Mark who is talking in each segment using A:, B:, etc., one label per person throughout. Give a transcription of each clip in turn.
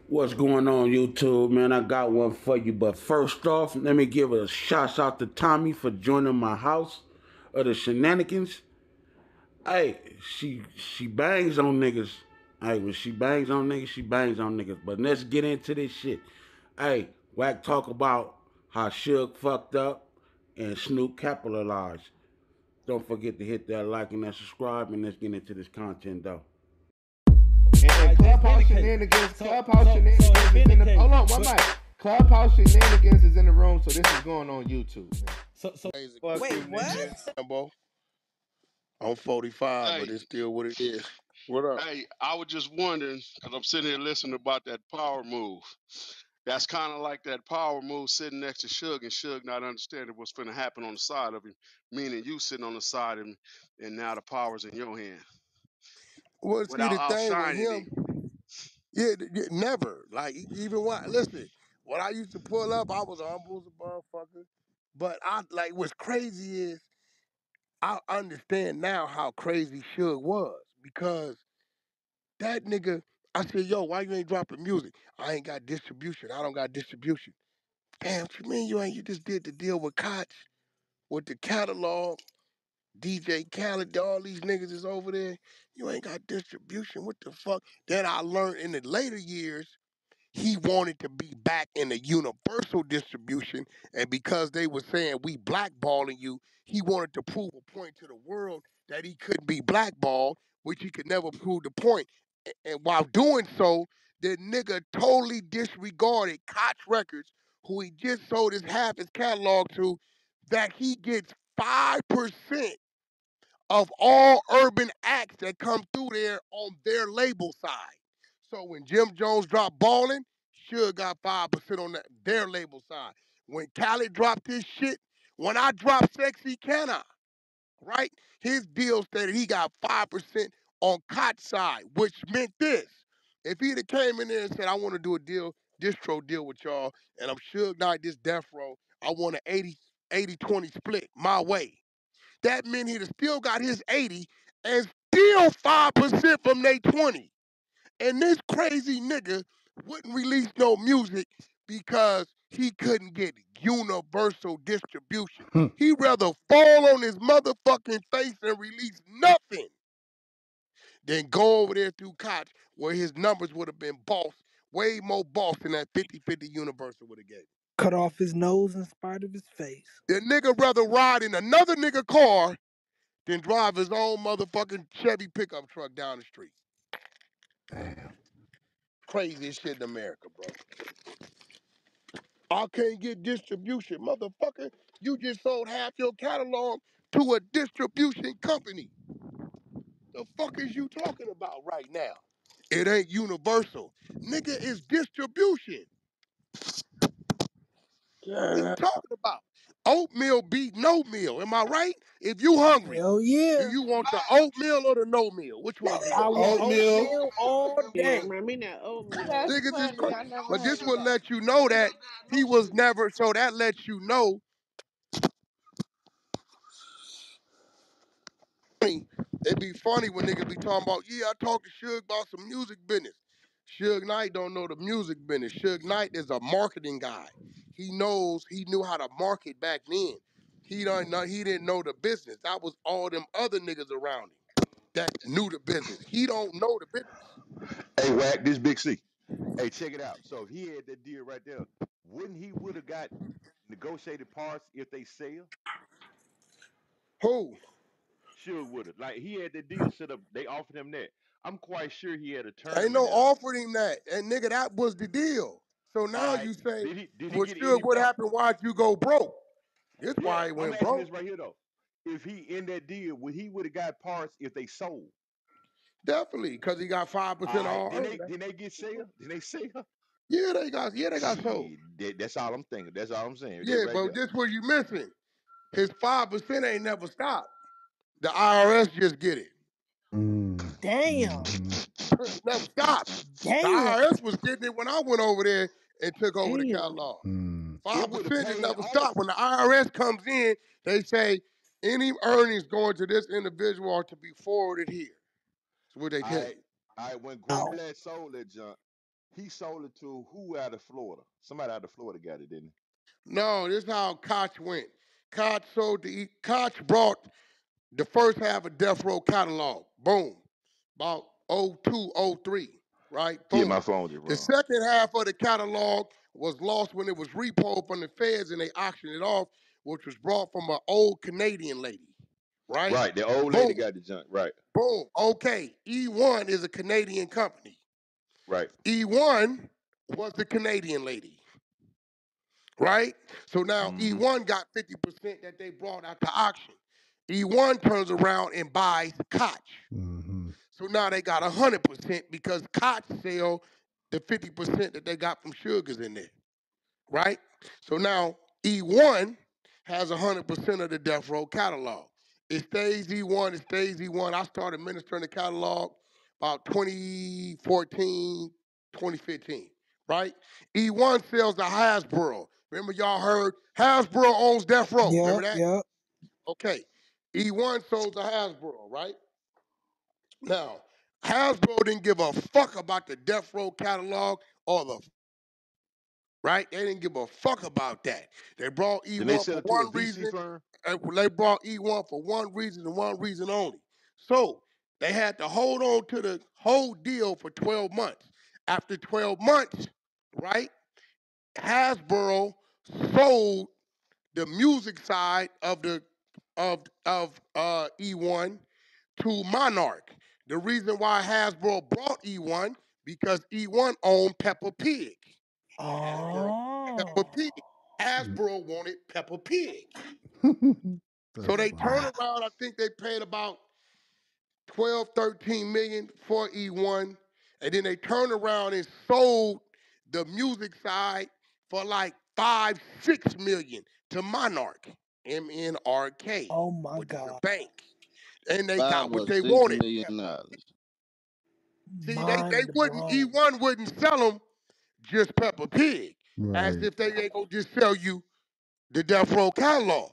A: What's going on, YouTube, man? I got one for you. But first off, let me give a shout out to Tommy for joining my house of the shenanigans. Hey, she bangs on niggas. Hey, when she bangs on niggas, she bangs on niggas. But let's get into this shit. Hey, WACK talk about how Suge fucked up and Snoop capitalized. Don't forget to hit that like and that subscribe, and let's get into this content though.
B: And Clubhouse Shenanigans, Clubhouse Shenanigans is in the. Hold on, one mic. Clubhouse Shenanigans is in the room, so this is going on YouTube. Man.
C: Wait, what?
D: Rambo. I'm 45, but
E: Hey,
D: it's still what it is. What up?
E: hey, I was just wondering because I'm sitting here listening about that power move. That's kind of like that power move sitting next to Suge and Suge not understanding what's going to happen on the side of him, meaning you sitting on the side of him, and now the power's in your hand
D: Well, see,
E: without
D: the thing with
E: outshining
D: him,
E: him.
D: never. Like, even when, listen, when I used to pull up, I was humble as a motherfucker. But what's crazy is, I understand now how crazy Suge was because that nigga, I said, yo, why you ain't dropping music? I ain't got distribution. I don't got distribution. Damn, what you mean you just did the deal with Koch, with the catalog, DJ Khaled, all these niggas is over there. You ain't got distribution. What the fuck? Then I learned in the later years, he wanted to be back in the universal distribution. And because they were saying we blackballing you, he wanted to prove a point to the world that he couldn't be blackballed, which he could never prove the point. And while doing so, the nigga totally disregarded Koch Records, who he just sold his half his catalog to, that he gets 5% of all urban acts that come through there on their label side. So when Jim Jones dropped Ballin', Suge got 5% on their label side. When Khaled dropped his shit, when I dropped Sexy Can I, right? His deal stated he got 5% on Koch side, which meant this. If he'd have came in there and said, I want to do a distro deal with y'all, and I'm Suge Knight, this Death Row, I want an 80-20 split my way. That meant he'd have still got his 80 and still 5% from their 20. And this crazy nigga wouldn't release no music because he couldn't get universal distribution. He'd rather fall on his motherfucking face and release nothing than go over there through Koch where his numbers would have been boss, way more boss than that 50-50 universal would have gave.
C: Cut off his nose in spite of his face.
D: The nigga rather ride in another nigga car than drive his own motherfucking Chevy pickup truck down the street.
B: Damn.
D: Craziest shit in America, bro. I can't get distribution. Motherfucker, you just sold half your catalog to a distribution company. The fuck is you talking about right now? It ain't universal. Nigga, it's distribution. What are you
B: Yeah.
D: talking about? Oatmeal beat no meal. Am I right? If you hungry,
C: Hell
D: do
C: yeah.
D: you want the oatmeal or the no meal? Which one do you
C: I
D: want?
C: want
B: Oatmeal.
C: oatmeal all
F: Yeah,
C: day.
F: bring me that oatmeal.
G: That's
D: Niggas is
G: funny.
D: crazy.
G: I never
D: But
G: heard
D: this
G: of
D: would
G: that.
D: let you know that he was never, so that lets you know it be funny when niggas be talking about, yeah, I talked to Suge about some music business. Suge Knight don't know the music business. Suge Knight is a marketing guy. He knew how to market back then. He didn't know the business. That was all them other niggas around him that knew the business. He don't know the business.
H: Hey, Wack, this Big C. Hey, check it out. So if he had that deal right there, wouldn't he would have got negotiated parts if they sell?
D: Who?
H: Sure would have. Like he had that deal set up. They offered him that. I'm quite sure he had a
D: Ain't
H: term in
D: no
H: there.
D: offering him that. And nigga, that was the deal. So
H: All
D: now
H: right.
D: you say,
H: Did he
D: well,
H: get
D: Suge,
H: any
D: what
H: part?
D: happened? Why'd you go broke? This
H: Yeah,
D: why he
H: I'm
D: went
H: asking
D: broke.
H: this right here though. If he in that deal, would have got parts if they sold?
D: Definitely, because he got 5%
H: All
D: of
H: right.
D: all
H: Then
D: urban.
H: they get sale? Then they sell?
D: Yeah, they got sold.
H: Shit. That's all I'm thinking. That's all I'm saying. That
D: Yeah,
H: right
D: but
H: there.
D: this what you missing. His 5% ain't never stopped. The IRS just get it.
B: Mm.
C: Damn.
B: Mm-hmm.
D: It never stopped. The
C: Damn.
D: IRS was getting it when I went over there and took over the
F: Damn.
D: catalog.
B: Mm.
H: It would have
D: 5% just
H: paid
D: never
H: off.
D: stopped. When the IRS comes in, they say any earnings going to this individual are to be forwarded here. That's what they tell
H: I
D: you.
H: I when
C: Oh.
H: Grumblass sold that junk. He sold it to who out of Florida? Somebody out of Florida got it, didn't
D: No, this is how Koch went. Koch brought the first half of Death Row catalog. Boom. About '02, '03, right?
H: he? Yeah, my
D: Boom.
H: phone just
D: The
H: wrong.
D: second half of the catalog was lost when it was repoed from the feds and they auctioned it off, which was brought from an old Canadian lady, right?
H: Right, the old lady
D: Boom.
H: got the junk. Right,
D: Boom. Okay. E1 is a Canadian company.
H: right.
D: E1 was the Canadian lady, right? So now
H: Mm-hmm.
D: E1 got 50% that they brought out to auction. E1 turns around and buys Koch.
F: Mm-hmm.
D: So now they got 100% because Koch sell the 50% that they got from Sugars in there, right? So now E1 has 100% of the Death Row catalog. It stays E1, it stays E1. I started ministering the catalog about 2014, 2015, right? E1 sells to Hasbro. Remember y'all heard Hasbro owns Death Row.
C: Yep,
D: Remember that?
C: yep.
D: Okay. E1 sold to Hasbro, right? Now, Hasbro didn't give a fuck about the Death Row catalog or the right? They didn't give a fuck about that. They brought
H: Then they
D: E1
H: sell
D: for
H: it to a
D: one
H: VC
D: reason.
H: firm.
D: They brought E1 for one reason and one reason only. So they had to hold on to the whole deal for 12 months. After 12 months, right? Hasbro sold the music side of the of E1 to Monarch. The reason why Hasbro brought E1 because E1 owned Peppa Pig. Hasbro
C: Oh.
D: Peppa Pig. Hasbro wanted Peppa Pig. So
F: That's
D: they
F: funny.
D: turned around, I think they paid about 12, 13 million for E1. And then they turned around and sold the music side for like 5, 6 million to Monarch, MNRK,
C: Oh my
D: which is a
C: God.
D: bank. And they
G: $5
D: got what
G: or
D: they
G: $6
D: wanted.
G: million dollars.
D: See, they
C: Mind
D: wouldn't,
C: blown.
D: E1 wouldn't sell them just Peppa Pig, as
F: Right.
D: if they ain't gonna just sell you the Death Row catalog,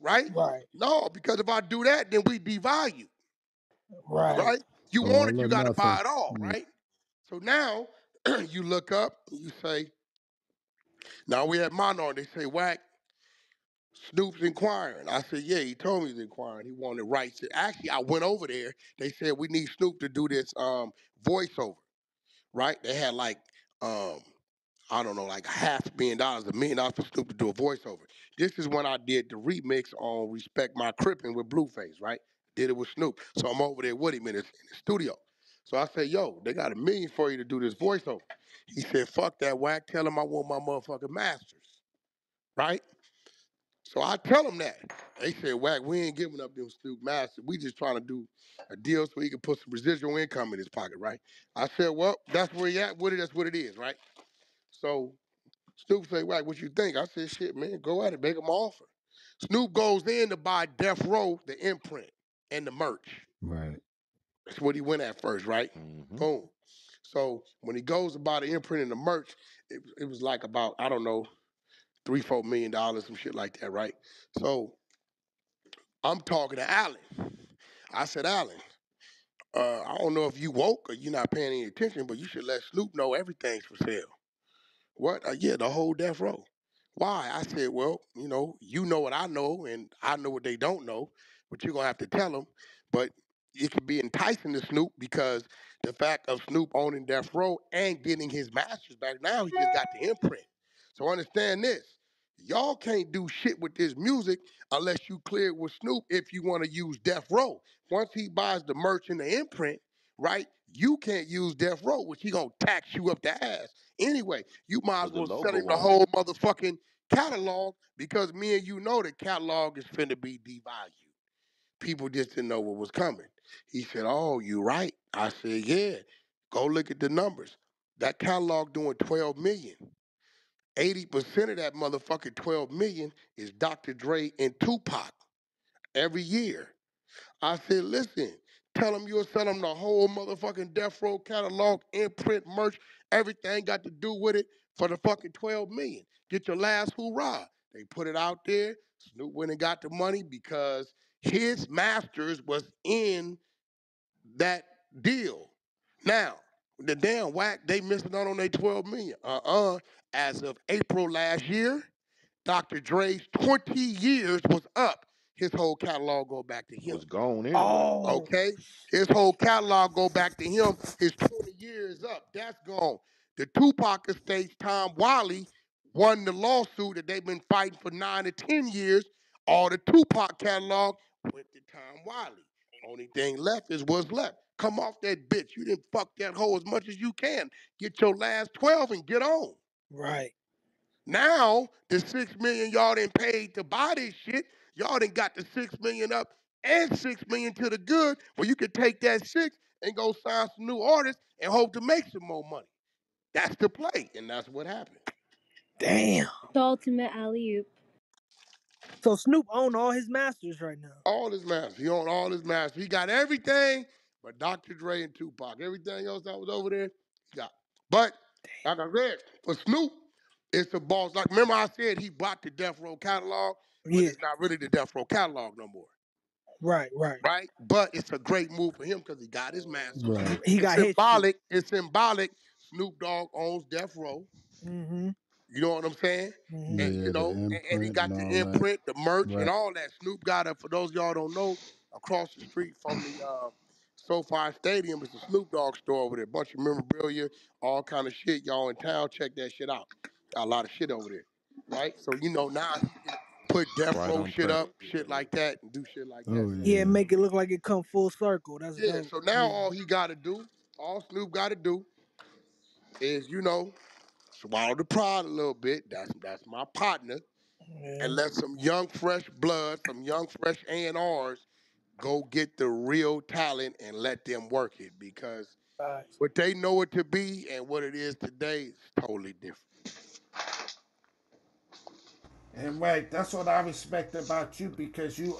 D: right?
C: Right,
D: No, because if I do that, then we devalue,
C: right.
D: right? You want it,
F: All
D: you
F: or
D: got to buy
F: nothing.
D: it all,
F: Yeah.
D: right? So now you look up, you say, now we at Monarch. They say, WACK, Snoop's inquiring. I said, yeah, he told me he's inquiring. He wanted rights. Actually, I went over there. They said we need Snoop to do this voiceover, right? They had like um, I don't know, like $500,000, $1 million for Snoop to do a voiceover. This is when I did the remix on Respect My Crippin' with Blueface, right? Did it with Snoop. So I'm over there with him in the studio. So I said, yo, they got $1 million for you to do this voiceover. He said, fuck that, WACK. Tell him I want my motherfucking masters, right? So I tell them that. They said, WACK, we ain't giving up them Snoop masters. We just trying to do a deal so he can put some residual income in his pocket, right? I said, well, that's where he at with it. That's what it is, right? So Snoop say, "WACK, what you think?" I said, shit, man, go at it, make him an offer. Snoop goes in to buy Death Row, the imprint, and the merch.
F: Right.
D: That's what he went at first, right?
H: Mm-hmm.
D: Boom. So when he goes to buy the imprint and the merch, it was like about, I don't know, $3, $4 million, some shit like that, right? So I'm talking to Allen. I said, Allen, I don't know if you woke or you're not paying any attention, but you should let Snoop know everything's for sale. What? Yeah, the whole death row. Why? I said, well, you know what I know, and I know what they don't know, but you're gonna have to tell them. But it could be enticing to Snoop because the fact of Snoop owning Death Row and getting his masters back now, he just got the imprint. So understand this. Y'all can't do shit with this music unless you clear it with Snoop if you want to use Death Row. Once he buys the merch and the imprint, right, you can't use Death Row, which he gonna tax you up the ass. Anyway, you might as
H: Cause the
D: well sell
H: logo
D: him the
H: on it.
D: whole motherfucking catalog because me and you know the catalog is finna be devalued. People just didn't know what was coming. He said, oh, you right. I said, yeah. Go look at the numbers. That catalog doing 12 million. 80% of that motherfucking 12 million is Dr. Dre and Tupac every year. I said, listen, tell them you'll sell them the whole motherfucking Death Row catalog, imprint, merch, everything got to do with it for the fucking 12 million. Get your last hoorah. They put it out there. Snoop went and got the money because his masters was in that deal. Now, The damn WACK, they missing out on their 12 million. As of April last year, Dr. Dre's 20 years was up. His whole catalog go back to him.
H: Was gone anyway.
C: Oh,
D: Okay? His whole catalog go back to him. His 20 years up. That's gone. The Tupac estates, Tom Wiley, won the lawsuit that they've been fighting for 9 to 10 years. All the Tupac catalog went to Tom Wiley. Only thing left is what's left. Come off that bitch. You didn't fuck that hoe as much as you can. Get your last 12 and get on.
C: right.
D: Now, the 6 million y'all done paid to buy this shit, y'all done got the 6 million up and 6 million to the good, where you could take that 6 and go sign some new artists and hope to make some more money. That's the play, and that's what happened.
C: Damn.
F: The ultimate alley oop.
C: So Snoop own all his masters right now.
D: All his masters. He owned all his masters. He got everything but Dr. Dre and Tupac. Everything else that was over there, he got. But, like I said, for Snoop, it's the boss. Like, remember I said he bought the Death Row catalog, but
C: Yeah.
D: it's not really the Death Row catalog no more.
C: Right.
D: Right? But it's a great move for him because he got his masters.
A: Right.
C: He
D: It's
C: got his shit.
D: symbolic. It's symbolic. Snoop Dogg owns Death Row.
C: Mm-hmm.
D: You know what I'm saying? And
A: Yeah,
D: you
A: the
D: know, and he
A: imprint and
D: got the
A: all that.
D: imprint, the merch, and
A: Right.
D: all that. Snoop got it. For those of y'all don't know, across the street from the SoFi Stadium is the Snoop Dogg store over there. Bunch of memorabilia, all kind of shit. Y'all in town, check that shit out. Got a lot of shit over there, right? So you know now he can put Death
H: Right
D: Row
H: on
D: shit up,
H: premises
D: shit
H: too.
D: like that, and do shit like that.
A: Oh
D: So
C: Yeah,
A: yeah.
C: make it look like it come full circle. That's
D: yeah,
C: dope.
D: so now
C: Yeah.
D: all he got to do, all Snoop got to do, is swallow the pride a little bit. That's my partner,
C: Yeah.
D: and let some young fresh blood, some young fresh A&Rs go get the real talent and let them work it, because
C: Facts.
D: what they know it to be and what it is today is totally different.
B: And right, that's what I respect about you because you